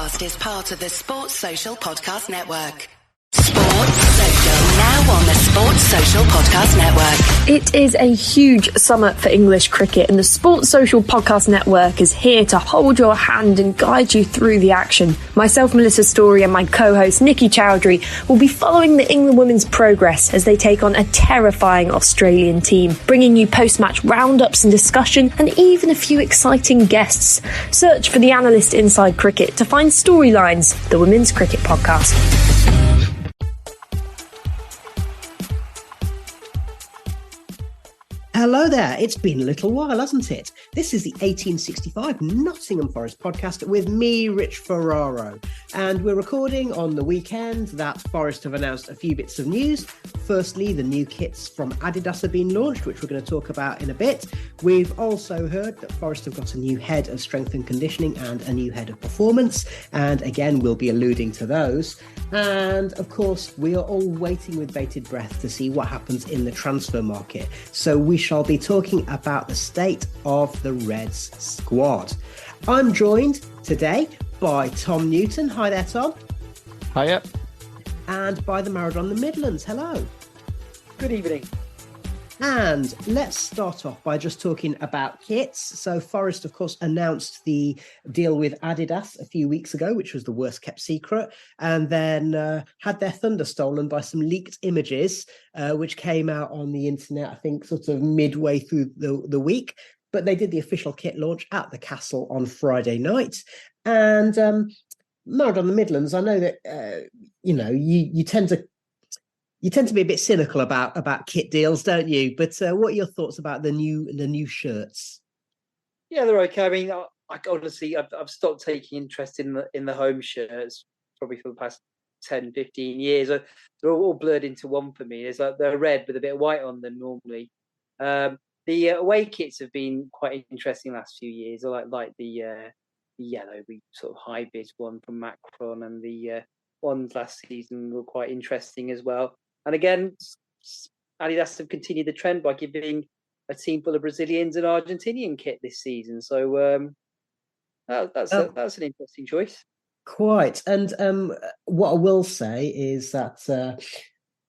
podcast is part of the Sports Social Podcast Network. Sports Social, now on the Sports Social Podcast Network. It is a huge summer for English cricket, and the Sports Social Podcast Network is here to hold your hand and guide you through the action. Myself, Melissa Story, and my co-host Nikki Chowdhury will be following the England women's progress as they take on a terrifying Australian team, bringing you post-match roundups and discussion, and even a few exciting guests. Search for the Analyst Inside Cricket to find Storylines, the Women's Cricket Podcast. Hello there, it's been a little while, hasn't it? This is the 1865 Nottingham Forest podcast with me, Rich Ferraro. And we're recording on the weekend that Forest have announced a few bits of news. Firstly, the new kits from Adidas have been launched, which we're going to talk about in a bit. We've also heard that Forest have got a new head of strength and conditioning and a new head of performance. And again, we'll be alluding to those. And of course, we are all waiting with bated breath to see what happens in the transfer market. So we shall be talking about the state of the Reds squad. I'm joined today by Tom Newton. Hi there, Tom. Hiya. And by the Maradona Midlands. Hello. Good evening. And let's start off by just talking about kits. So Forest, of course, announced the deal with Adidas a few weeks ago, which was the worst kept secret, and then had their thunder stolen by some leaked images, which came out on the internet, I think, sort of midway through the week. But they did the official kit launch at the Castle on Friday night. And Maradona Midlands, I know that, you tend to be a bit cynical about kit deals, don't you? But what are your thoughts about the new shirts? Yeah, they're okay. I mean, I honestly, I've stopped taking interest in the home shirts probably for the past 10, 15 years. They're all blurred into one for me. It's like they're red with a bit of white on them normally. The away kits have been quite interesting the last few years. I like the yellow, the sort of high vis one from Macron, and the ones last season were quite interesting as well. And again, Adidas have continued the trend by giving a team full of Brazilians an Argentinian kit this season. So that's an interesting choice. Quite. And what I will say is that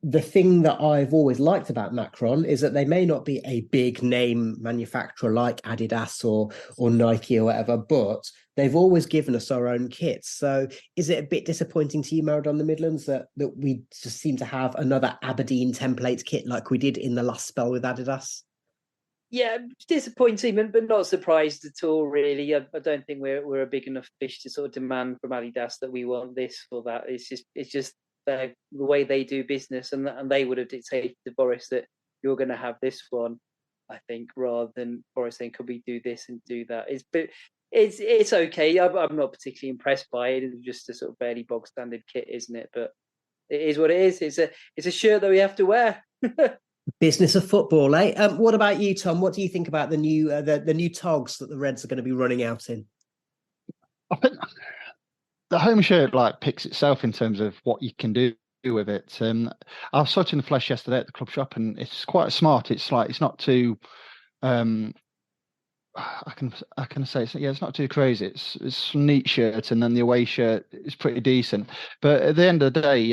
the thing that I've always liked about Macron is that they may not be a big name manufacturer like Adidas or Nike or whatever, but they've always given us our own kits. So is it a bit disappointing to you, Maradona Midlands, that we just seem to have another Aberdeen template kit like we did in the last spell with Adidas? Yeah, disappointing, but not surprised at all, really. I don't think we're a big enough fish to sort of demand from Adidas that we want this or that. It's just the way they do business, and they would have dictated to Boris that you're going to have this one, I think, rather than Boris saying, could we do this and do that? It's okay. I'm not particularly impressed by it. It's just a sort of fairly bog standard kit, isn't it? But it is what it is. It's a shirt that we have to wear. Business of football, eh? What about you, Tom? What do you think about the new the new togs that the Reds are going to be running out in? I think the home shirt picks itself in terms of what you can do with it. I saw it in the flesh yesterday at the club shop, and it's quite smart. It's not too I can say it's not too crazy. It's a neat shirt, and then the away shirt is pretty decent. But at the end of the day,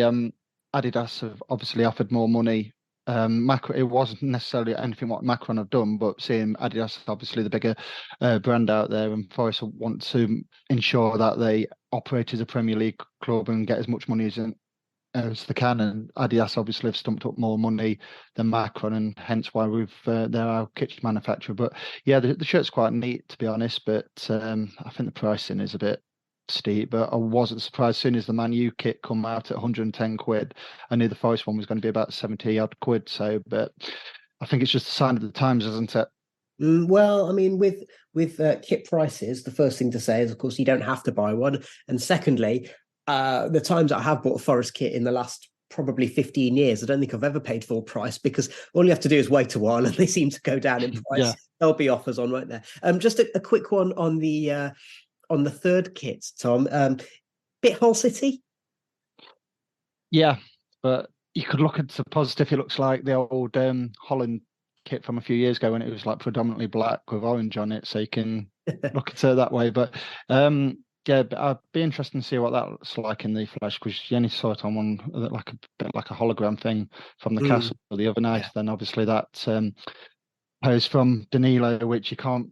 Adidas have obviously offered more money. It wasn't necessarily anything what Macron have done, but seeing Adidas obviously the bigger brand out there, and Forest want to ensure that they operate as a Premier League club and get as much money as they can. And Adidas obviously have stumped up more money than Macron, and hence why they're our kit manufacturer. But yeah, the shirt's quite neat, to be honest. But I think the pricing is a bit steep, but I wasn't surprised. As soon as the Man U kit come out at 110 quid, I knew the Forest one was going to be about 70 odd quid. So, but I think it's just a sign of the times, isn't it? Well, I mean, with kit prices, the first thing to say is, of course, you don't have to buy one. And secondly, the times I have bought a Forest kit in the last probably 15 years, I don't think I've ever paid full price, because all you have to do is wait a while and they seem to go down in price. Yeah. There'll be offers on, won't there? Just a quick one on the third kit, Tom. Bit Hull City? Yeah, but you could look at the positive. It looks like the old Holland kit from a few years ago when it was predominantly black with orange on it, so you can look at it that way. But Yeah, but I'd be interested to see what that's like in the flesh, because you only saw it on one, like a bit like a hologram thing from the castle the other night. Yeah. Then obviously that pose from Danilo, which you can't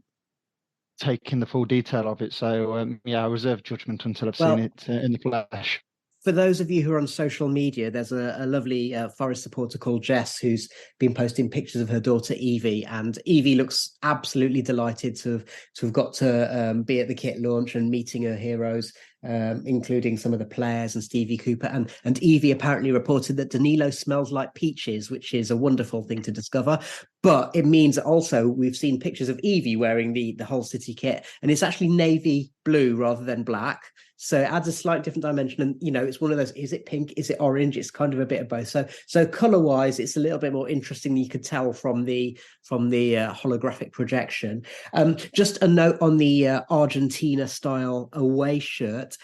take in the full detail of it. So yeah, I reserve judgment until I've seen Well, it in the flesh. for those of you who are on social media, there's a lovely Forest supporter called Jess who's been posting pictures of her daughter Evie, and Evie looks absolutely delighted to have got to be at the kit launch and meeting her heroes, including some of the players and Stevie Cooper. And Evie apparently reported that Danilo smells like peaches, which is a wonderful thing to discover. But it means also we've seen pictures of Evie wearing the Hull City kit, and it's actually navy blue rather than black. So it adds a slight different dimension. And, you know, it's one of those, is it pink? Is it orange? It's kind of a bit of both. So color wise, it's a little bit more interesting than you could tell from the holographic projection. Just a note on the Argentina style away shirt.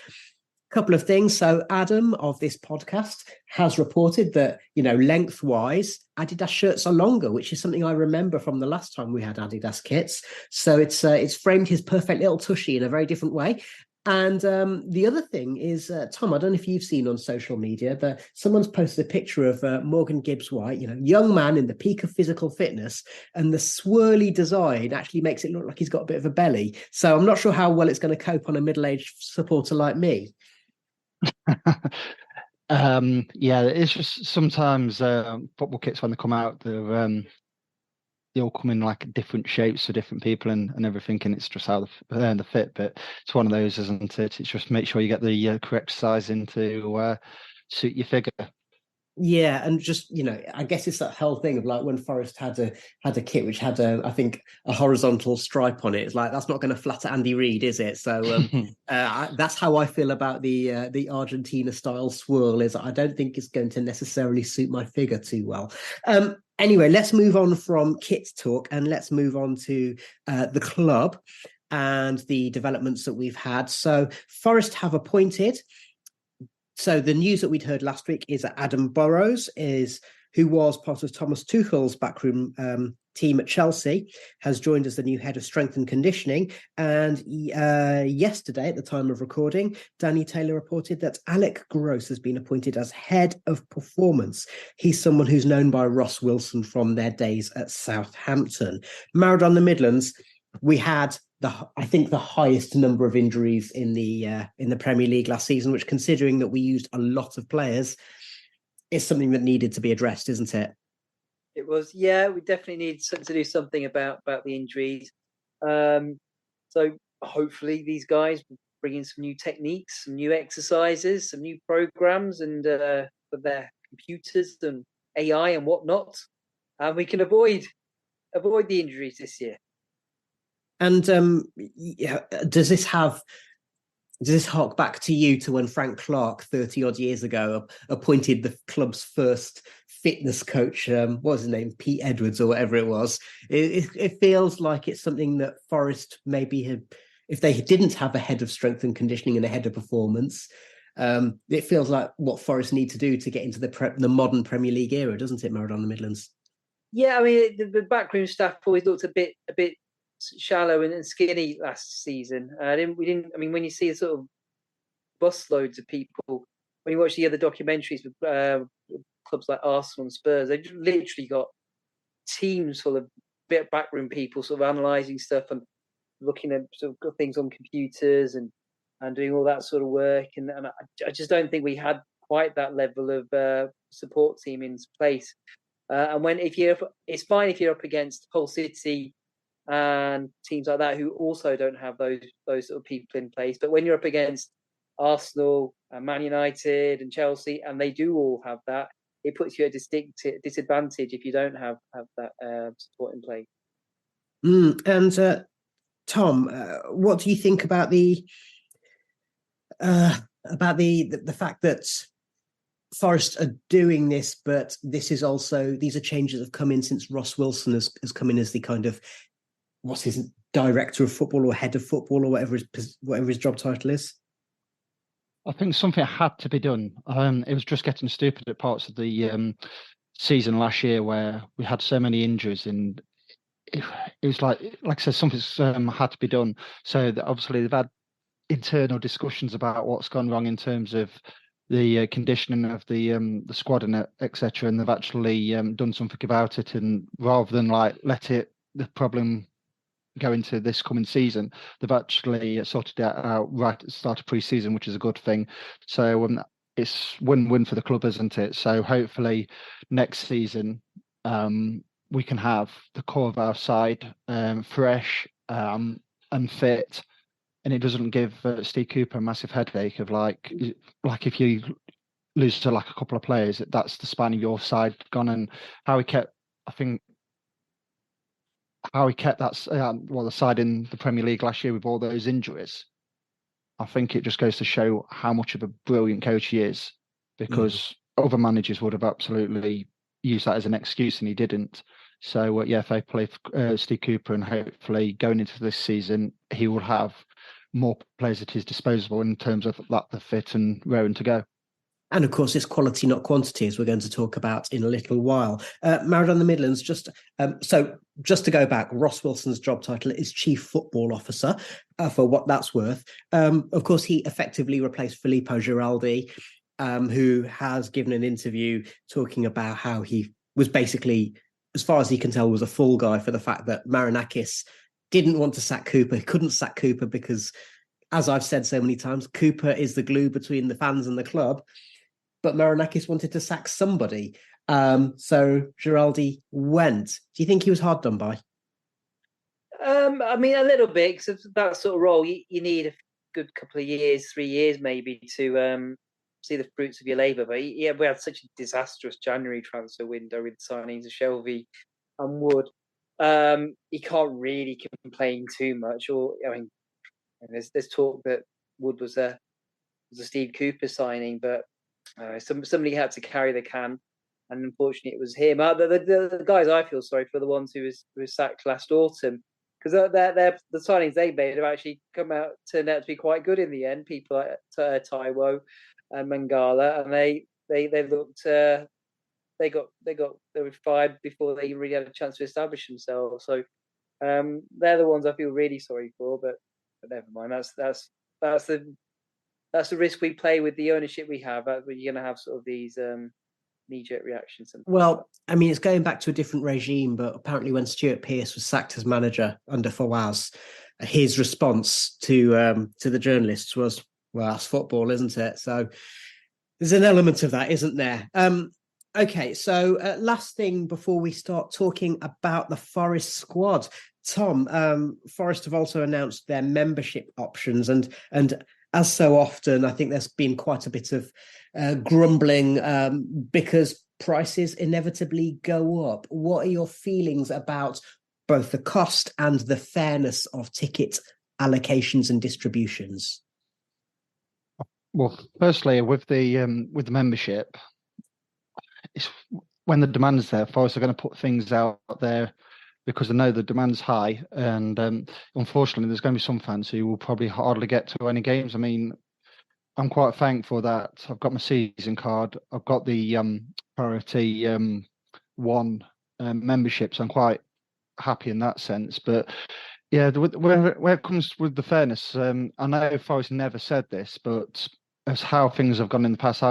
Couple of things. So Adam of this podcast has reported that, you know, lengthwise Adidas shirts are longer, which is something I remember from the last time we had Adidas kits. So it's framed his perfect little tushy in a very different way. And the other thing is, Tom, I don't know if you've seen on social media that someone's posted a picture of Morgan Gibbs-White, you know, young man in the peak of physical fitness, and the swirly design actually makes it look like he's got a bit of a belly. So I'm not sure how well it's going to cope on a middle-aged supporter like me. Yeah, it's just sometimes football kits when they come out, they all come in like different shapes for different people and everything, and it's just how they fit. But it's one of those, isn't it? It's just make sure you get the correct size in to suit your figure. Yeah, and just, you know, I guess it's that whole thing of like when Forest had a kit which had I think a horizontal stripe on it. It's like, that's not going to flatter Andy Reid, is it? So that's how I feel about the Argentina style swirl. Is I don't think it's going to necessarily suit my figure too well. Anyway, let's move on from kit talk and let's move on to the club and the developments that we've had. So Forest have appointed. So the news that we'd heard last week is that Adam Burrows, who was part of Thomas Tuchel's backroom team at Chelsea, has joined as the new head of strength and conditioning. And yesterday, at the time of recording, Danny Taylor reported that Alec Gross has been appointed as head of performance. He's someone who's known by Ross Wilson from their days at Southampton. Maradona Midlands, we had I think the highest number of injuries in the Premier League last season, which, considering that we used a lot of players, is something that needed to be addressed, isn't it? It was, yeah. We definitely need to do something about the injuries. So hopefully these guys will bring in some new techniques, some new exercises, some new programs, and for their computers and AI and whatnot, and we can avoid the injuries this year. And does this hark back to you to when Frank Clark 30 odd years ago appointed the club's first fitness coach? What was his name? Pete Edwards or whatever it was. It feels like it's something that Forest maybe had, if they didn't have a head of strength and conditioning and a head of performance. It feels like what Forest need to do to get into the modern Premier League era, doesn't it, Maradona Midlands? Yeah, I mean the backroom staff always looked a bit shallow and skinny last season. We didn't. I mean, when you see sort of bus loads of people, when you watch the other documentaries with clubs like Arsenal and Spurs, they just literally got teams full of backroom people sort of analysing stuff and looking at sort of things on computers and doing all that sort of work. And I just don't think we had quite that level of support team in place. And it's fine if you're up against Hull City and teams like that who also don't have those sort of people in place. But when you're up against Arsenal and Man United and Chelsea, and they do all have that, it puts you at a distinct disadvantage if you don't have that support in place. And Tom, what do you think about the fact that Forest are doing this, but these are changes that have come in since Ross Wilson has come in as the kind of, what's his, director of football or head of football or whatever his job title is? I think something had to be done. It was just getting stupid at parts of the season last year where we had so many injuries, and it was like I said, something had to be done. So that obviously they've had internal discussions about what's gone wrong in terms of the conditioning of the squad and etc. And they've actually done something about it. And rather than like let the problem go into this coming season, they've actually sorted it out right at the start of pre-season, which is a good thing. So it's win-win for the club, isn't it? So hopefully next season we can have the core of our side fresh and fit, and it doesn't give Steve Cooper a massive headache of like if you lose to like a couple of players, that's the span of your side gone. And how he kept, I think, how he kept that the side in the Premier League last year with all those injuries, I think it just goes to show how much of a brilliant coach he is, because other managers would have absolutely used that as an excuse and he didn't. So if they play Steve Cooper, and hopefully going into this season he will have more players at his disposal in terms of that the fit and raring to go. And of course, it's quality, not quantity, as we're going to talk about in a little while. Maradona Midlands, just to go back, Ross Wilson's job title is Chief Football Officer, for what that's worth. Of course, he effectively replaced Filippo Giraldi, who has given an interview talking about how he was basically, as far as he can tell, was a fall guy for the fact that Marinakis didn't want to sack Cooper, couldn't sack Cooper because, as I've said so many times, Cooper is the glue between the fans and the club. But Marinakis wanted to sack somebody. So Giraldi went. Do you think he was hard done by? I mean, a little bit, because that sort of role, you need a good couple of years, 3 years maybe, to see the fruits of your labour. But we had such a disastrous January transfer window with signings of Shelvey and Wood. You can't really complain too much. Or I mean, there's talk that Wood was a Steve Cooper signing, but somebody had to carry the can, and unfortunately it was him. The guys I feel sorry for, the ones who was sacked last autumn, because the signings they made have actually turned out to be quite good in the end. People like Taiwo and Mangala, and they looked they were fired before they really had a chance to establish themselves. So they're the ones I feel really sorry for. But never mind. That's the risk we play with the ownership we have. You're going to have sort of these knee-jerk reactions. Well, I mean, it's going back to a different regime, but apparently when Stuart Pearce was sacked as manager under Fawaz, his response to the journalists was, well, that's football, isn't it? So there's an element of that, isn't there? Okay, so last thing before we start talking about the Forest squad. Tom, Forest have also announced their membership options, and as so often, I think there's been quite a bit of grumbling because prices inevitably go up. What are your feelings about both the cost and the fairness of ticket allocations and distributions? Well, firstly, with the membership, it's when the demand's there, Forest are going to put things out there because they know the demand's high, and unfortunately there's going to be some fans who will probably hardly get to any games. I mean, I'm quite thankful that I've got my season card, I've got the priority one membership, so I'm quite happy in that sense. But yeah, where it comes with the fairness, I know Forest never said this, but as how things have gone in the past,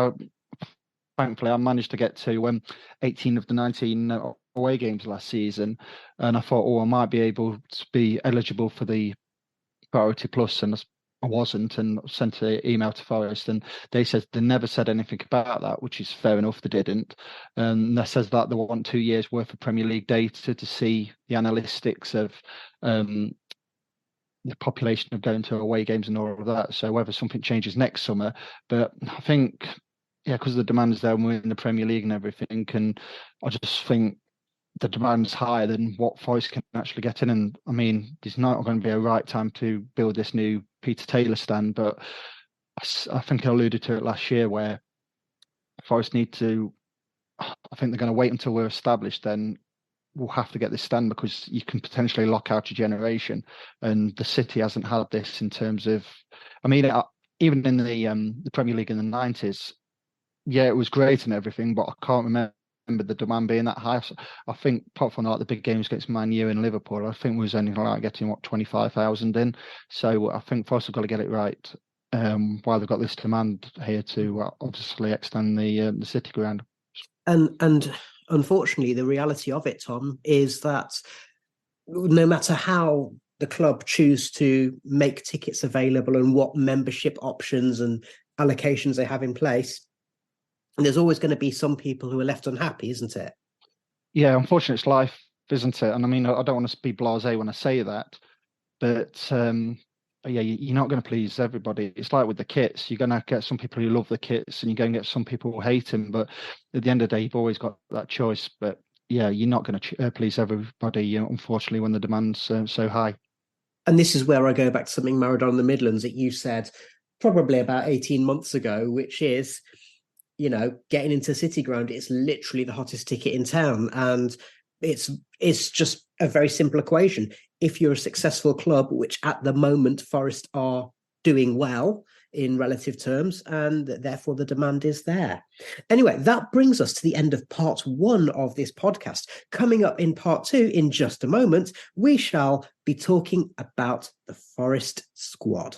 thankfully I managed to get to 18 of the 19 away games last season, and I thought, I might be able to be eligible for the Priority Plus, and I wasn't, and sent an email to Forest, and they said they never said anything about that, which is fair enough, they didn't. And that says that they want 2 years worth of Premier League data to see the analytics of the population of going to away games and all of that. So whether something changes next summer, but I think, because the demand's there and we're in the Premier League and everything, and I just think the demand's higher than what Forest can actually get in. And I mean, it's not going to be a right time to build this new Peter Taylor stand, but I think I alluded to it last year where Forest need to, I think they're going to wait until we're established, then we'll have to get this stand, because you can potentially lock out a generation. And the city hasn't had this in terms of, I mean, even in the Premier League in the 90s, it was great and everything, but I can't remember the demand being that high. So I think, apart from like the big games against Man U and Liverpool, I think we was only like getting 25,000 in. So I think Forest have got to get it right. While they've got this demand here to obviously extend the City ground. And unfortunately, the reality of it, Tom, is that no matter how the club choose to make tickets available and what membership options and allocations they have in place, there's always going to be some people who are left unhappy, isn't it? Yeah, unfortunately, it's life, isn't it? And I mean, I don't want to be blasé when I say that, but yeah, you're not going to please everybody. It's like with the kits. You're going to get some people who love the kits and you're going to get some people who hate them. But at the end of the day, you've always got that choice. But yeah, you're not going to please everybody, unfortunately, when the demand's so high. And this is where I go back to something Maradona in the Midlands that you said probably about 18 months ago, which is, getting into City Ground, it's literally the hottest ticket in town. And it's just a very simple equation. If you're a successful club, which at the moment Forest are doing well in relative terms, and therefore the demand is there. Anyway, that brings us to the end of part 1 of this podcast. Coming up in part 2 in just a moment, we shall be talking about the Forest squad.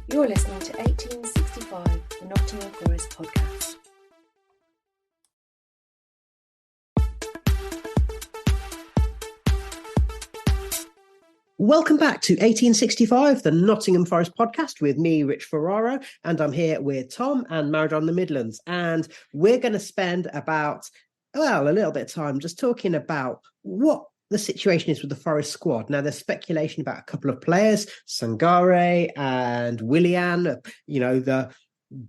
You're listening to 1865, the Nottingham Forest podcast. Welcome back to 1865, the Nottingham Forest podcast with me, Rich Ferraro, and I'm here with Tom and Maradona in the Midlands. And we're going to spend a little bit of time just talking about what the situation is with the Forest squad. Now, there's speculation about a couple of players, Sangare and Willian, the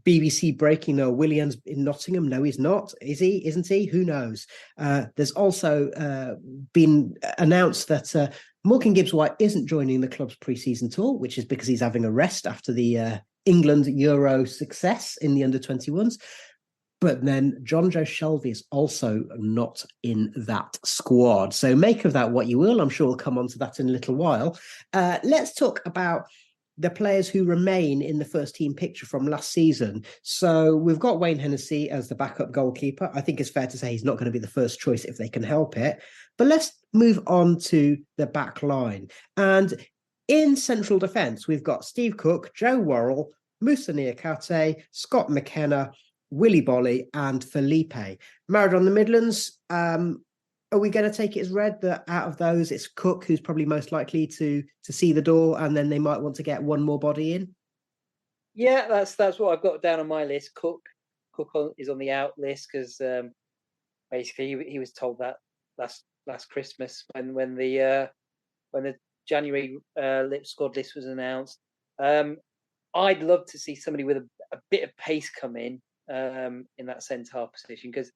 BBC breaking Willian's in Nottingham. No, he's not. Is he? Isn't he? Who knows? There's also been announced that Morgan Gibbs-White isn't joining the club's pre-season tour, which is because he's having a rest after the England Euro success in the under-21s. But then John Joe Shelby is also not in that squad. So make of that what you will. I'm sure we'll come on to that in a little while. Let's talk about the players who remain in the first team picture from last season. So we've got Wayne Hennessy as the backup goalkeeper. I think it's fair to say he's not going to be the first choice if they can help it. But let's move on to the back line. And in central defence, we've got Steve Cook, Joe Worrell, Moussa Niakate, Scott McKenna, Willy Bolly, and Felipe. Maradona the Midlands, are we going to take it as read that out of those, it's Cook who's probably most likely to see the door, and then they might want to get one more body in? Yeah, that's what I've got down on my list. Cook is on the out list because basically he was told that last Christmas when the January squad list was announced. I'd love to see somebody with a bit of pace come in that centre half position, because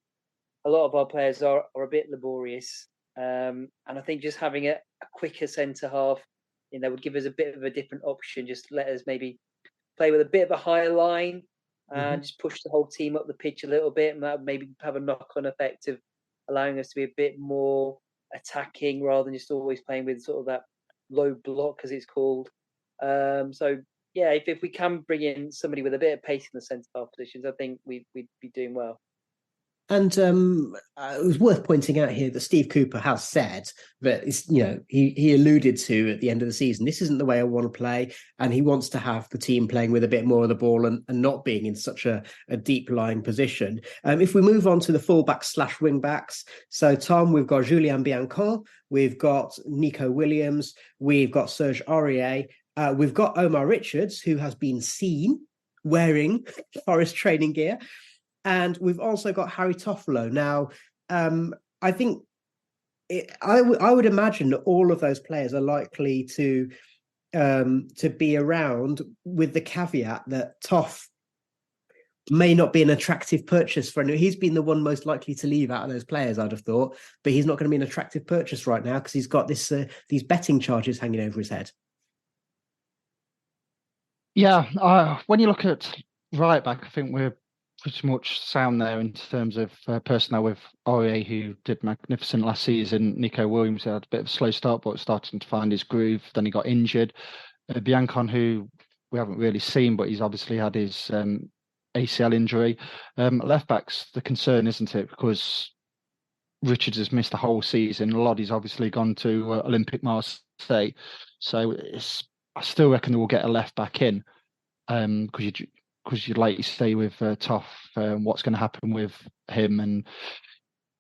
a lot of our players are a bit laborious, and I think just having a quicker centre half, would give us a bit of a different option. Just let us maybe play with a bit of a higher line and just push the whole team up the pitch a little bit, and that would maybe have a knock-on effect of allowing us to be a bit more attacking rather than just always playing with sort of that low block, as it's called. So yeah, if we can bring in somebody with a bit of pace in the centre half positions, I think we'd be doing well. And it was worth pointing out here that Steve Cooper has said that he alluded to at the end of the season, this isn't the way I want to play, and he wants to have the team playing with a bit more of the ball and not being in such a deep lying position. If we move on to the fullbacks / wing backs, so Tom, we've got Julien Biancon, we've got Nico Williams, we've got Serge Aurier, we've got Omar Richards, who has been seen wearing Forest training gear. And we've also got Harry Toffolo. Now, I think I would imagine that all of those players are likely to be around, with the caveat that Toff may not be an attractive purchase for anyone. He's been the one most likely to leave out of those players, I'd have thought, but he's not going to be an attractive purchase right now because he's got these betting charges hanging over his head. Yeah, when you look at right back, I think we're pretty much sound there in terms of personnel, with Aurier, who did magnificent last season. Nico Williams had a bit of a slow start, but starting to find his groove. Then he got injured. Biancon, who we haven't really seen, but he's obviously had his ACL injury. Left back's the concern, isn't it? Because Richards has missed the whole season. Loddy's obviously gone to Olympic Marseille, so I still reckon they will get a left back in, because you'd like to say with Toff, what's going to happen with him, and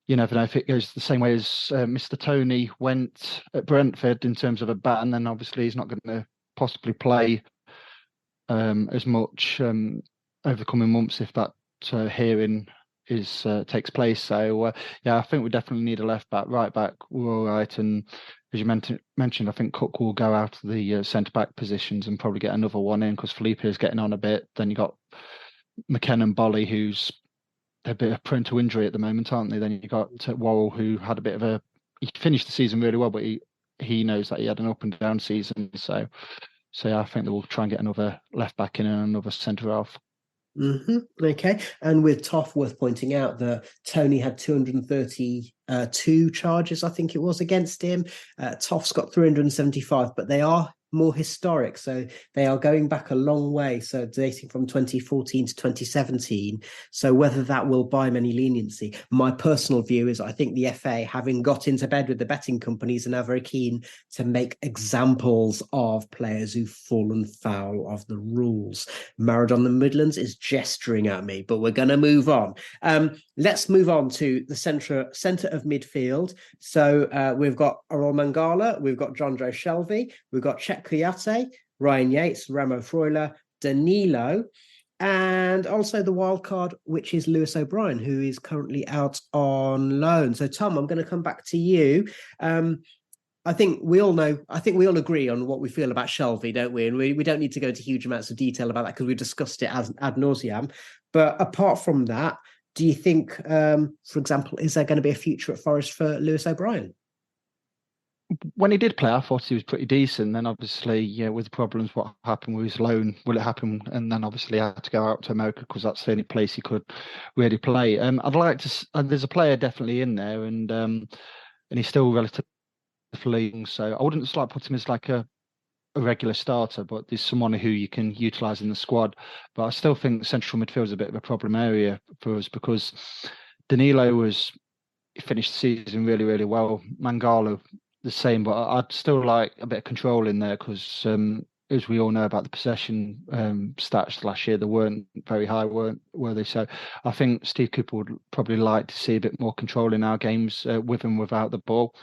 you never know if it goes the same way as Mr. Tony went at Brentford in terms of a ban. Then obviously he's not going to possibly play as much over the coming months if that hearing takes place. So yeah, I think we definitely need a left back. Right back, we're all right. And as you mentioned, I think Cook will go out of the centre back positions and probably get another one in because Felipe is getting on a bit. Then you got McKenna and Bolly, who's a bit prone to injury at the moment, aren't they? Then you got Worrell, who had a bit of he finished the season really well, but he knows that he had an up and down season. So yeah, I think they will try and get another left back in and another centre half. Okay. And with Toff, worth pointing out that Tony had 232 charges, I think it was, against him. Toff's got 375, but they are more historic. So they are going back a long way. So dating from 2014 to 2017. So whether that will buy him any leniency, my personal view is I think the FA, having got into bed with the betting companies, are now very keen to make examples of players who've fallen foul of the rules. Maradona Midlands is gesturing at me, but we're going to move on. Let's move on to the centre of midfield. So we've got Aurel Mangala, we've got John Joe Shelvey, we've got Chet Kouyaté, Ryan Yates, Ramo Freuler, Danilo, and also the wild card, which is Lewis O'Brien, who is currently out on loan. So, Tom, I'm going to come back to you. I think we all agree on what we feel about Shelvey, don't we? And we don't need to go into huge amounts of detail about that because we discussed it ad nauseam. But apart from that, do you think, for example, is there going to be a future at Forest for Lewis O'Brien? When he did play, I thought he was pretty decent. Then obviously, yeah, with the problems, what happened with his loan, will it happen? And then obviously, I had to go out to America because that's the only place he could really play. I'd like to. There's a player definitely in there, and he's still relatively young, so I wouldn't just like put him as like a regular starter, but there's someone who you can utilise in the squad. But I still think central midfield is a bit of a problem area for us because Danilo finished the season really, really well. Mangala the same, but I'd still like a bit of control in there because, as we all know about the possession stats last year, they weren't very high, were they? So I think Steve Cooper would probably like to see a bit more control in our games with and without the ball.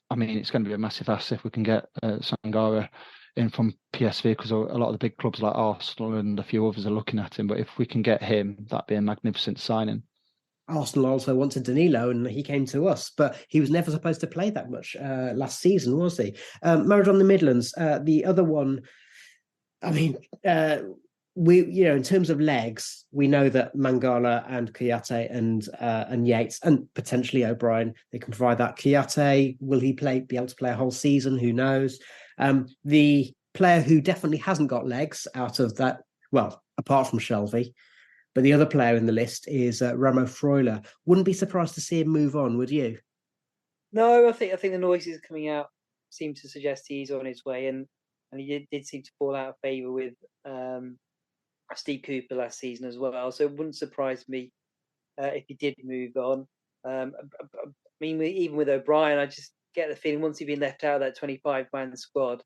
I mean, it's going to be a massive asset if we can get Sangara in from PSV because a lot of the big clubs like Arsenal and a few others are looking at him. But if we can get him, that'd be a magnificent signing. Arsenal also wanted Danilo and he came to us, but he was never supposed to play that much last season, was he? Maradona Midlands, the other one, I mean, in terms of legs, we know that Mangala and Kouyaté and Yates and potentially O'Brien, they can provide that. Kouyaté, will he be able to play a whole season? Who knows? The player who definitely hasn't got legs out of that, well, apart from Shelvey, but the other player in the list is Ramo Freuler. Wouldn't be surprised to see him move on, would you? No, I think the noises coming out seem to suggest he's on his way, and he did seem to fall out of favour with Steve Cooper last season as well. So it wouldn't surprise me if he did move on. I mean, even with O'Brien, I just get the feeling once he's been left out of that 25-man squad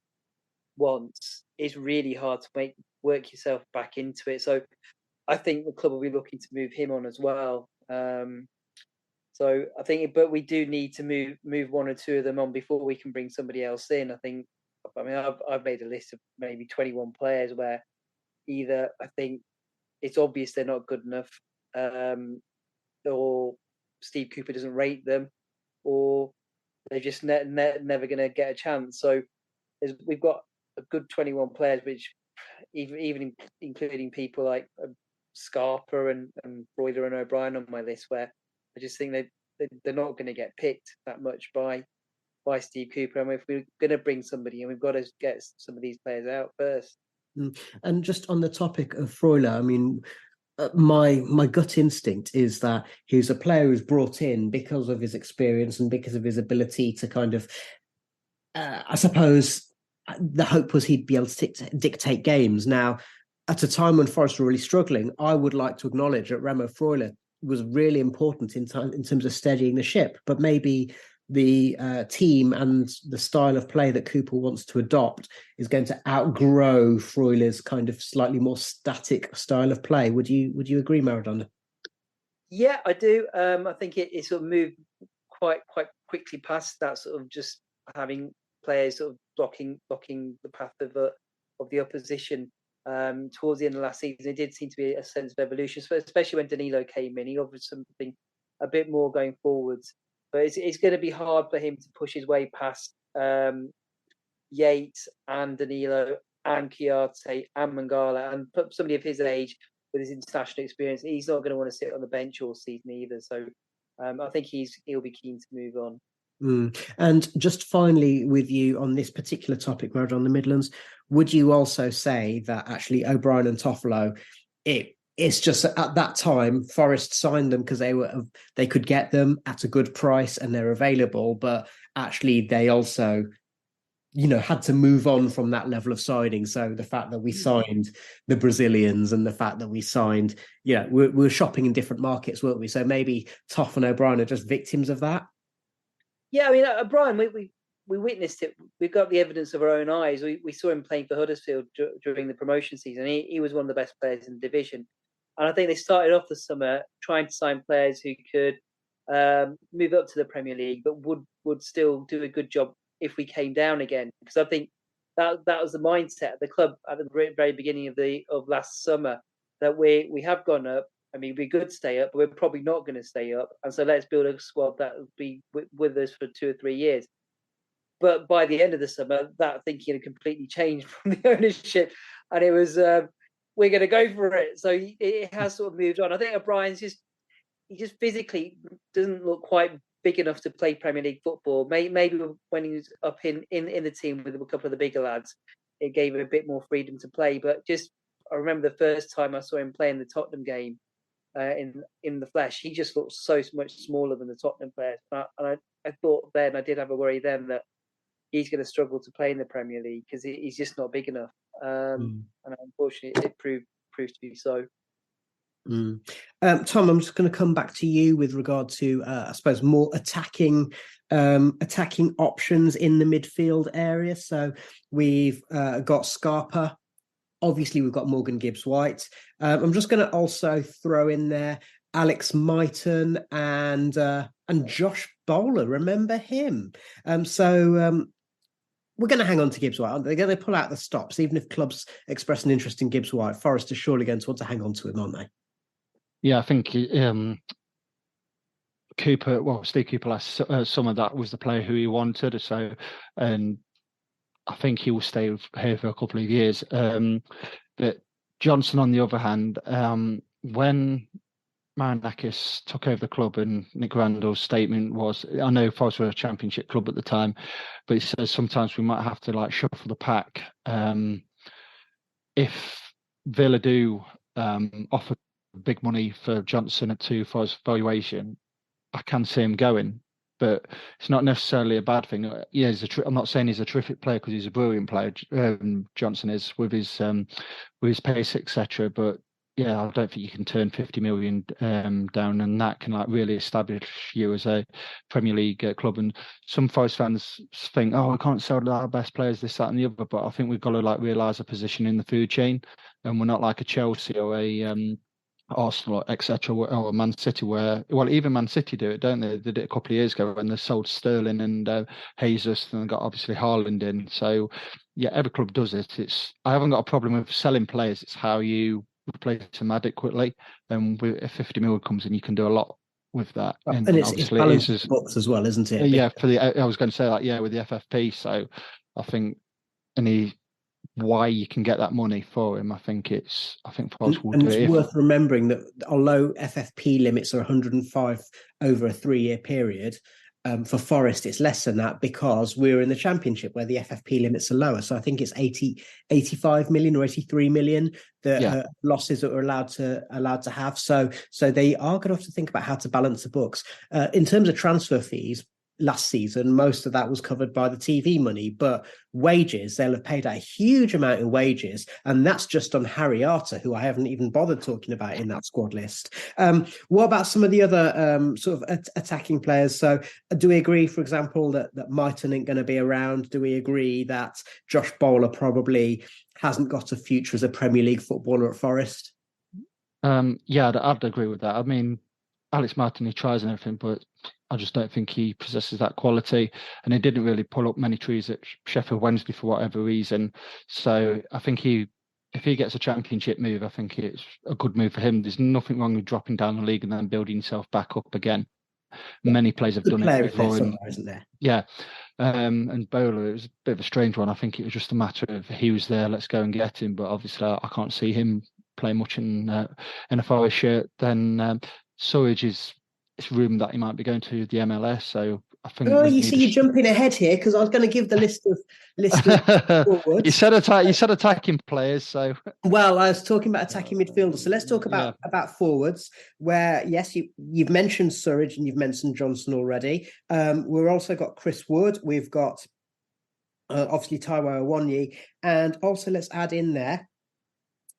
once, it's really hard to work yourself back into it. So I think the club will be looking to move him on as well. So I think, but we do need to move one or two of them on before we can bring somebody else in. I've made a list of maybe 21 players where either I think it's obvious they're not good enough, or Steve Cooper doesn't rate them, or they're just never going to get a chance. So we've got a good 21 players, which even including people like Scarpa and Broiler and O'Brien on my list, where I just think they're not going to get picked that much by Steve Cooper. I mean, if we're going to bring somebody in, we've got to get some of these players out first. And just on the topic of Freuler, I mean, my gut instinct is that he's a player who's brought in because of his experience and because of his ability to kind of, I suppose, the hope was he'd be able to dictate games. Now, at a time when Forest were really struggling, I would like to acknowledge that Ramo Freuler was really important in terms of steadying the ship. But maybe the team and the style of play that Cooper wants to adopt is going to outgrow Freuler's kind of slightly more static style of play. Would you agree, Maradona? Yeah, I do. I think it sort of moved quite quickly past that sort of just having players sort of blocking the path of the opposition. Towards the end of last season, it did seem to be a sense of evolution, especially when Danilo came in. He offered something a bit more going forwards, but it's going to be hard for him to push his way past Yates and Danilo and Chiarte and Mangala, and put somebody of his age with his international experience. He's not going to want to sit on the bench all season either. So I think he'll be keen to move on. And just finally, with you on this particular topic, Maradona, the Midlands, would you also say that actually O'Brien and Toffolo, it's just at that time Forest signed them because they could get them at a good price and they're available, but actually they also had to move on from that level of signing. So the fact that we signed the Brazilians and the fact that we signed, we're shopping in different markets, weren't we? So maybe Toff and O'Brien are just victims of that. Yeah, I mean, Brian, we witnessed it. We've got the evidence of our own eyes. We saw him playing for Huddersfield during the promotion season. He was one of the best players in the division. And I think they started off the summer trying to sign players who could move up to the Premier League, but would still do a good job if we came down again. Because I think that was the mindset of the club at the very beginning of last summer, that we have gone up. I mean, we could stay up, but we're probably not going to stay up. And so let's build a squad that will be with us for 2 or 3 years. But by the end of the summer, that thinking had completely changed from the ownership. And it was, we're going to go for it. So it has sort of moved on. I think O'Brien's he just physically doesn't look quite big enough to play Premier League football. Maybe when he was up in the team with a couple of the bigger lads, it gave him a bit more freedom to play. But I remember the first time I saw him play in the Tottenham game, in the flesh, he just looked so much smaller than the Tottenham players. And I thought then, I did have a worry then that he's going to struggle to play in the Premier League because he's just not big enough. And unfortunately, it proved to be so. Tom, I'm just going to come back to you with regard to, I suppose, more attacking options in the midfield area. So we've got Scarpa. Obviously, we've got Morgan Gibbs-White. I'm just going to also throw in there Alex Mighton and Josh Bowler. Remember him? So we're going to hang on to Gibbs-White. They're going to pull out the stops, even if clubs express an interest in Gibbs-White. Forest are surely going to want to hang on to him, aren't they? Yeah, I think Steve Cooper last summer, that was the player who he wanted. So, and I think he will stay here for a couple of years. But Johnson, on the other hand, when Marinakis took over the club, and Nick Randall's statement was, I know Forest were a championship club at the time, but he says sometimes we might have to shuffle the pack. If Villa do offer big money for Johnson at 2 for his valuation, I can see him going. But it's not necessarily a bad thing. Yeah, I'm not saying he's a terrific player because he's a brilliant player. Johnson is with his pace, etc. But yeah, I don't think you can turn 50 million down, and that can really establish you as a Premier League club. And some Forest fans think, I can't sell our best players, this, that, and the other. But I think we've got to realise a position in the food chain, and we're not like a Chelsea or a Arsenal, etc., or Man City, even Man City do it, don't they? They did it a couple of years ago when they sold Sterling and Jesus, and got obviously Haaland in. So yeah, every club does it. I haven't got a problem with selling players. It's how you replace them adequately. And if 50 million comes in, you can do a lot with that. And it's balanced books as well, isn't it? Yeah, I was going to say that. Yeah, with the FFP. So I think why you can get that money for him, I think Forest will do it. It's worth remembering that although FFP limits are 105 over a 3-year period, for Forest it's less than that because we're in the Championship where the FFP limits are lower. So I think it's 85 million or 83 million that losses that are allowed to have. So they are going to have to think about how to balance the books. In terms of transfer fees, last season, most of that was covered by the TV money, but wages, they'll have paid a huge amount in wages, and that's just on Harry Arter, who I haven't even bothered talking about in that squad list. What about some of the other sort of attacking players? So do we agree, for example, that Mighton ain't going to be around? Do we agree that Josh Bowler probably hasn't got a future as a Premier League footballer at Forest? Yeah, I'd agree with that. I mean, Alex Martin, he tries and everything, but I just don't think he possesses that quality. And he didn't really pull up many trees at Sheffield Wednesday for whatever reason. So I think if he gets a championship move, I think it's a good move for him. There's nothing wrong with dropping down the league and then building yourself back up again. Many players have done it before. Isn't there? Yeah. And Bowler, it was a bit of a strange one. I think it was just a matter of he was there, let's go and get him. But obviously, I can't see him play much in a Forest shirt. Then Surridge it's rumoured that he might be going to the MLS. So I think. Oh, you see, you're jumping ahead here because I was going to give the list of forwards. You said attacking players. So well, I was talking about attacking midfielders. So let's talk about forwards. Where yes, you've mentioned Surridge and you've mentioned Johnson already. We've also got Chris Wood. We've got obviously Taiwo Awoniyi, and also let's add in there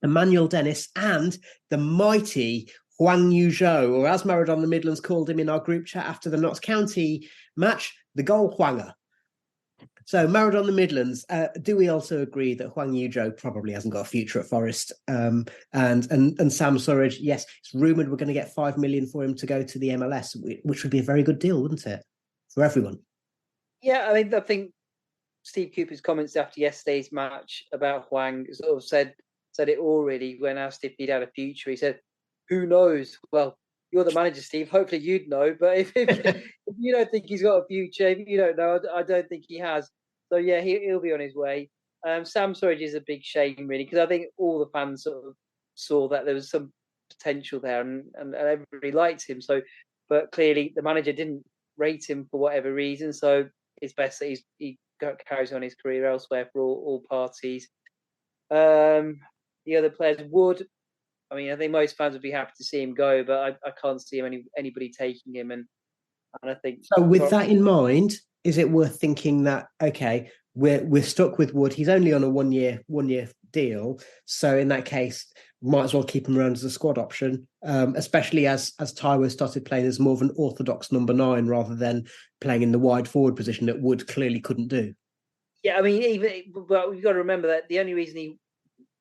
Emmanuel Dennis and the mighty Hwang Yu-zhou, or as Maradona Midlands called him in our group chat after the Notts County match, the goal Hwanger. So Maradona Midlands, do we also agree that Hwang Yu-zhou probably hasn't got a future at Forest? And Sam Surridge, yes, it's rumoured we're going to get $5 million for him to go to the MLS, which would be a very good deal, wouldn't it, for everyone? Yeah, I mean, I think Steve Cooper's comments after yesterday's match about Hwang sort of said it already when asked if he'd had a future. He said, who knows? Well, you're the manager, Steve. Hopefully you'd know. But if you don't think he's got a future, if you don't know, I don't think he has. So, yeah, he'll be on his way. Sam Surridge is a big shame, really, because I think all the fans sort of saw that there was some potential there and everybody liked him. So, but clearly the manager didn't rate him for whatever reason. So it's best that he carries on his career elsewhere for all parties. The other players would. I mean, I think most fans would be happy to see him go, but I can't see anybody taking him. And I think so. With that in mind, is it worth thinking that okay, we're stuck with Wood? He's only on a one year deal, so in that case, might as well keep him around as a squad option, especially as Taiwo started playing as more of an orthodox number 9 rather than playing in the wide forward position that Wood clearly couldn't do. Yeah, I mean, but we've got to remember that the only reason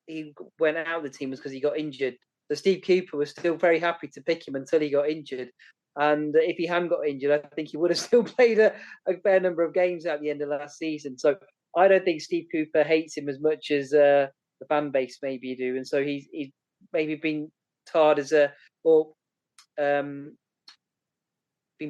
he went out of the team was because he got injured. So Steve Cooper was still very happy to pick him until he got injured. And if he hadn't got injured, I think he would have still played a fair number of games at the end of last season. So I don't think Steve Cooper hates him as much as the fan base maybe do. And so he's maybe been tarred as been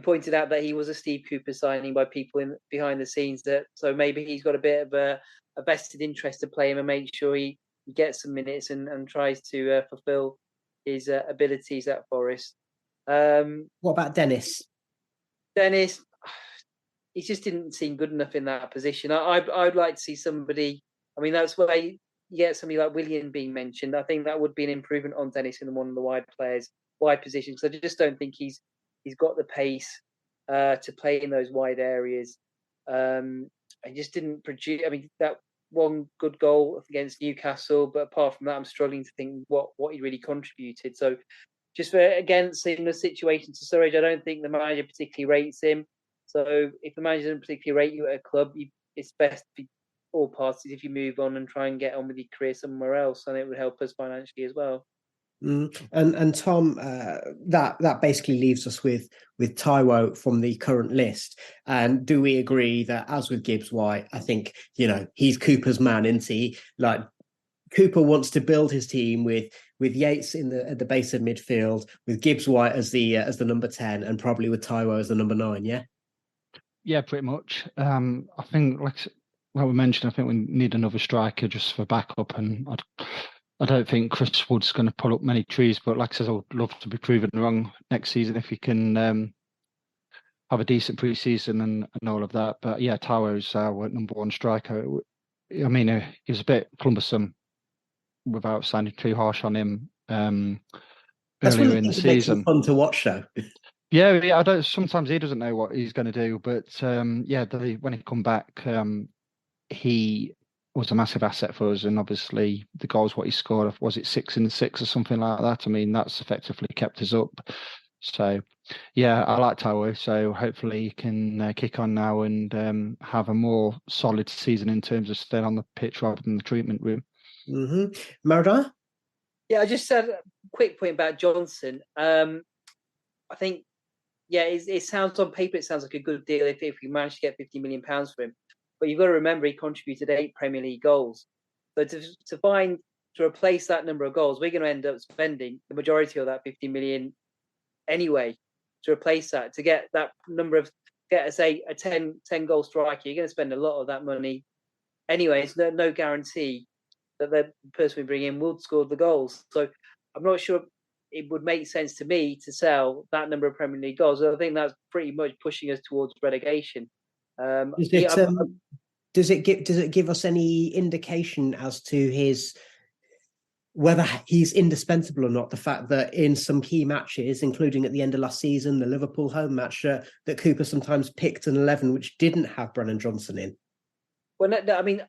pointed out that he was a Steve Cooper signing by people behind the scenes. So maybe he's got a bit of a vested interest to play him and make sure he gets some minutes and tries to fulfill his abilities at Forest. What about Dennis? Dennis, he just didn't seem good enough in that position. I'd like to see somebody. I mean, that's why you get somebody like Willian being mentioned. I think that would be an improvement on Dennis in one of the wide positions. I just don't think he's got the pace to play in those wide areas. I just didn't produce. I mean, that one good goal against Newcastle, but apart from that, I'm struggling to think what he really contributed. So, just for again, similar situation to Surridge, I don't think the manager particularly rates him. So, if the manager doesn't particularly rate you at a club, it's best for all parties if you move on and try and get on with your career somewhere else, and it would help us financially as well. And Tom, that basically leaves us with Taiwo from the current list. And do we agree that, as with Gibbs White, I think he's Cooper's man, isn't he? Like Cooper wants to build his team with Yates at the base of midfield, with Gibbs White as the number 10, and probably with Taiwo as the number 9. Yeah, pretty much. I think like we mentioned, I think we need another striker just for backup, and I don't think Chris Wood's going to pull up many trees, but like I said, I would love to be proven wrong next season if he can have a decent pre-season and all of that. But yeah, Taiwo's our number 1 striker. I mean, he was a bit cumbersome without sounding too harsh on him earlier in the season. Fun to watch, though. Yeah, I don't. Sometimes he doesn't know what he's going to do, but yeah, when he come back, he was a massive asset for us, and obviously the goals what he scored, was it 6 in 6 or something like that? I mean, that's effectively kept us up. So yeah, I like Taiwo. So hopefully he can kick on now and have a more solid season in terms of staying on the pitch rather than the treatment room. Maradona? Yeah, I just said a quick point about Johnson. I think, yeah, it sounds on paper, it sounds like a good deal if we manage to get £50 million for him. But you've got to remember he contributed 8 Premier League goals. So to replace that number of goals, we're going to end up spending the majority of that 50 million anyway to replace that. To get that number of, say, a 10 goal striker, you're going to spend a lot of that money anyway. It's no guarantee that the person we bring in will score the goals. So I'm not sure it would make sense to me to sell that number of Premier League goals. I think that's pretty much pushing us towards relegation. Does it give us any indication as to whether he's indispensable or not? The fact that in some key matches, including at the end of last season, the Liverpool home match, that Cooper sometimes picked an 11 which didn't have Brennan Johnson in. Well, no, I mean,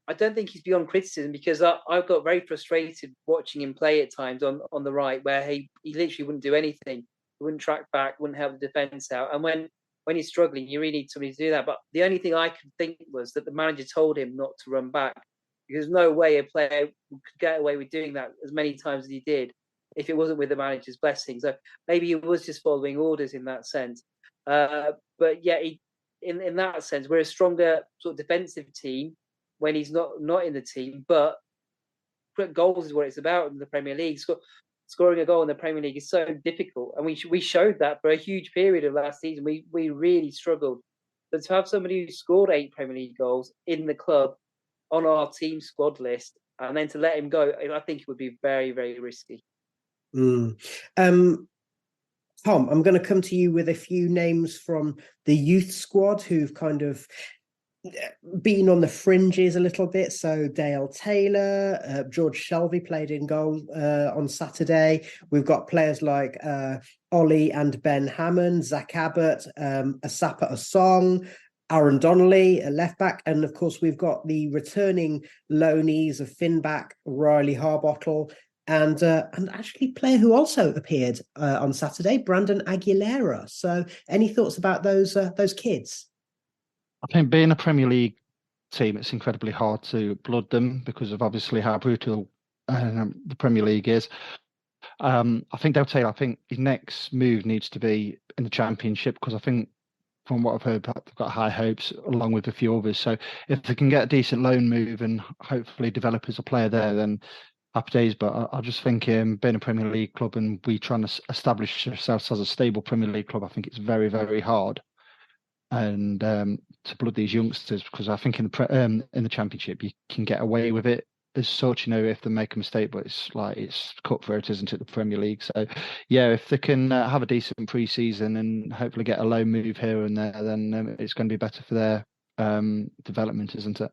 I don't think he's beyond criticism, because I got very frustrated watching him play at times on the right, where he literally wouldn't do anything. He wouldn't track back, wouldn't help the defence out. And when he's struggling, you really need somebody to do that. But the only thing I could think was that the manager told him not to run back, because there's no way a player could get away with doing that as many times as he did if it wasn't with the manager's blessing. So maybe he was just following orders in that sense. But yeah, in that sense, we're a stronger sort of defensive team when he's not in the team. But goals is what it's about in the Premier League. Scoring a goal in the Premier League is so difficult, and we showed that for a huge period of last season. We really struggled. But to have somebody who scored 8 Premier League goals in the club on our team squad list, and then to let him go, I think it would be very, very risky. Tom, I'm going to come to you with a few names from the youth squad who've kind of been on the fringes a little bit. So Dale Taylor, George Shelby played in goal on Saturday. We've got players like Ollie and Ben Hammond, Zach Abbott, Asapa Asong, Aaron Donnelly, a left back, and of course we've got the returning loanees of Finback, Riley Harbottle, and actually player who also appeared on Saturday, Brandon Aguilera. So any thoughts about those kids? I think being a Premier League team, it's incredibly hard to blood them because of obviously how brutal the Premier League is. I think Dale Taylor, I think his next move needs to be in the Championship, because I think from what I've heard, they've got high hopes along with a few others. So if they can get a decent loan move and hopefully develop as a player there, then happy days. But I just think being a Premier League club and we trying to establish ourselves as a stable Premier League club, I think it's very, very hard. And to blood these youngsters, because I think in the Championship you can get away with it as such, if they make a mistake, but it's cutthroat, isn't it, the Premier League? So yeah, if they can have a decent pre-season and hopefully get a loan move here and there, then it's going to be better for their development, isn't it?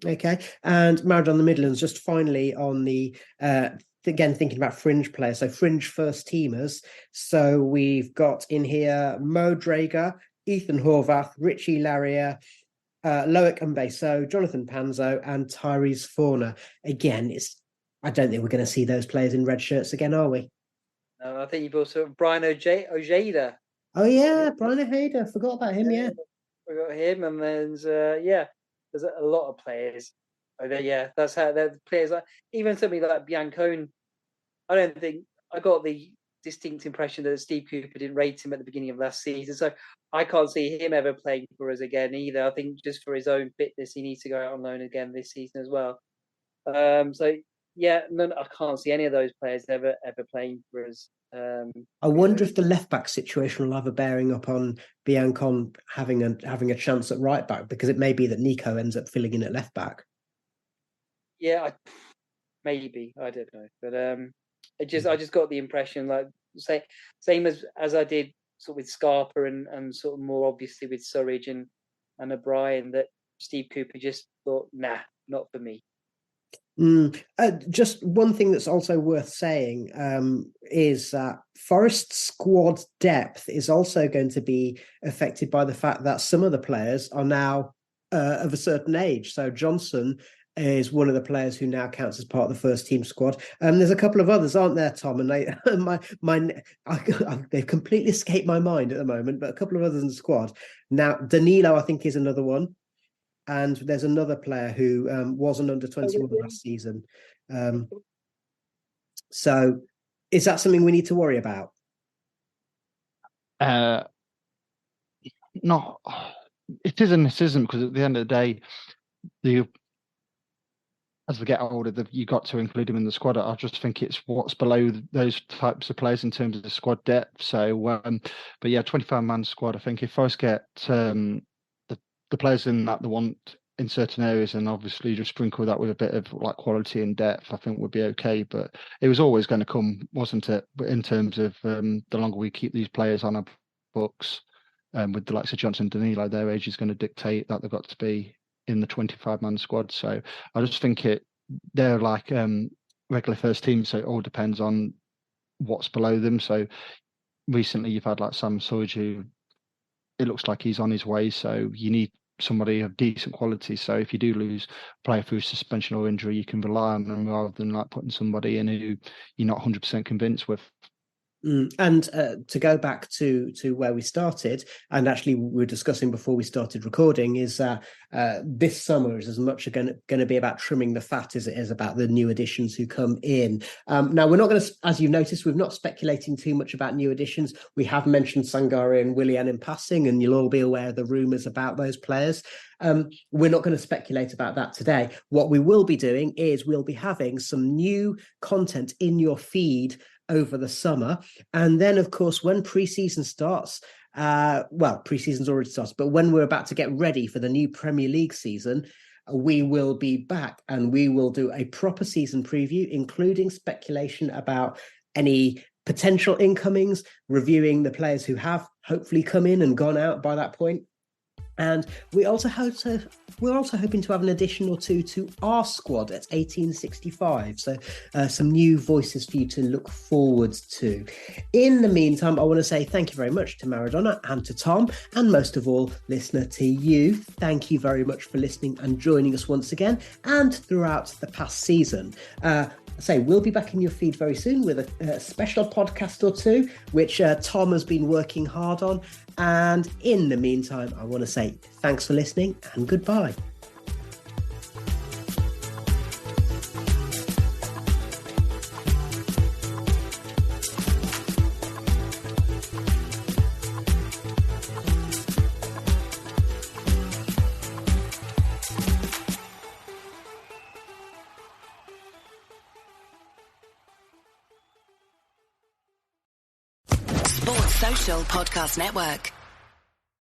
Okay. And Maradona, the Midlands, just finally on the again, thinking about fringe players, so fringe first teamers. So we've got in here Mo Drager, Ethan Horvath, Richie Larrier, Loic Mbeso, Jonathan Panzo, and Tyrese Forner. Again, I don't think we're going to see those players in red shirts again, are we? No, I think you've also Brian Ojeda. Oh yeah, Brian Ojeda. Forgot about him. Yeah, forgot him, and there's there's a lot of players. Yeah, that's how the players like. Even somebody like Biancone, I don't think I got the distinct impression that Steve Cooper didn't rate him at the beginning of last season. So I can't see him ever playing for us again either. I think just for his own fitness, he needs to go out on loan again this season as well. So yeah, I can't see any of those players ever playing for us. I wonder if the left back situation will have a bearing upon Biancone having a chance at right back, because it may be that Nico ends up filling in at left back. Yeah, maybe, I don't know, but I just got the impression, like same as I did sort of with Scarpa and sort of more obviously with Surridge and O'Brien, that Steve Cooper just thought, nah, not for me. Just one thing that's also worth saying, is that Forest's squad depth is also going to be affected by the fact that some of the players are now of a certain age. So Johnson is one of the players who now counts as part of the first team squad. There's a couple of others, aren't there, Tom? And they've completely escaped my mind at the moment, but a couple of others in the squad. Now, Danilo, I think, is another one. And there's another player who was an under-21 last season. So is that something we need to worry about? No, it is and it isn't, because at the end of the day, as they get older, you got to include them in the squad. I just think it's what's below those types of players in terms of the squad depth. So, but yeah, 25-man squad. I think if Forest get the players in that they want in certain areas, and obviously just sprinkle that with a bit of like quality and depth, I think would be okay. But it was always going to come, wasn't it? But in terms of the longer we keep these players on our books, with the likes of Johnson and Danilo, their age is going to dictate that they've got to be in the 25-man squad. So I just think they're like regular first team, so it all depends on what's below them. So recently you've had like Sam Surge, who it looks like he's on his way, so you need somebody of decent quality. So if you do lose a player through suspension or injury, you can rely on them rather than like putting somebody in who you're not 100% convinced with. And to go back to where we started, and actually we were discussing before we started recording, is that this summer is as much going to be about trimming the fat as it is about the new additions who come in. Now, we're not going to, as you've noticed, we're not speculating too much about new additions. We have mentioned Sangare and Willian in passing, and you'll all be aware of the rumours about those players. We're not going to speculate about that today. What we will be doing is we'll be having some new content in your feed over the summer. And then, of course, when preseason starts, preseason's already started, but when we're about to get ready for the new Premier League season, we will be back and we will do a proper season preview, including speculation about any potential incomings, reviewing the players who have hopefully come in and gone out by that point. And we're also hoping to have an addition or two to our squad at 1865. So some new voices for you to look forward to. In the meantime, I want to say thank you very much to Maradona and to Tom, and most of all, listener, to you. Thank you very much for listening and joining us once again and throughout the past season. We'll be back in your feed very soon with a special podcast or two, which Tom has been working hard on. And in the meantime, I want to say thanks for listening and goodbye. Sports Social Podcast Network.